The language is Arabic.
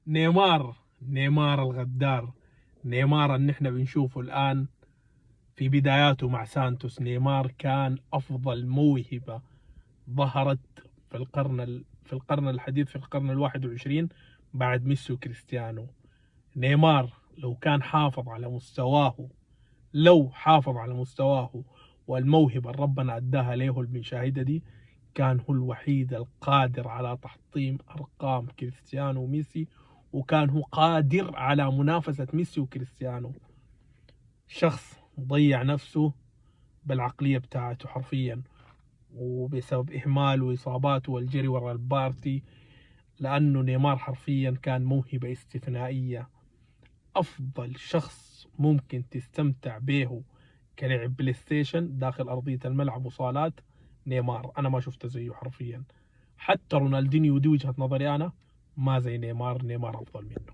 نيمار الغدار، نيمار اللي احنا بنشوفه الآن في بداياته مع سانتوس. نيمار كان أفضل موهبة ظهرت في القرن الحديث، في القرن ال21 بعد ميسي وكريستيانو. نيمار لو كان حافظ على مستواه، لو حافظ على مستواه والموهبة اللي ربنا أداها له المشاهدة دي، كان هو الوحيد القادر على تحطيم أرقام كريستيانو وميسي، وكان هو قادر على منافسة ميسي وكريستيانو. شخص ضيع نفسه بالعقلية بتاعته حرفيا، وبسبب إهمال وإصابات والجري ورا البارتي. لأنه نيمار حرفيا كان موهبة استثنائية. أفضل شخص ممكن تستمتع به كلعب بلاي ستيشن داخل أرضية الملعب وصالات، نيمار. أنا ما شفت زيه حرفيا. حتى رونالدينيو، دي وجهة نظري أنا، ما زي نيمار. نيمار أفضل منه.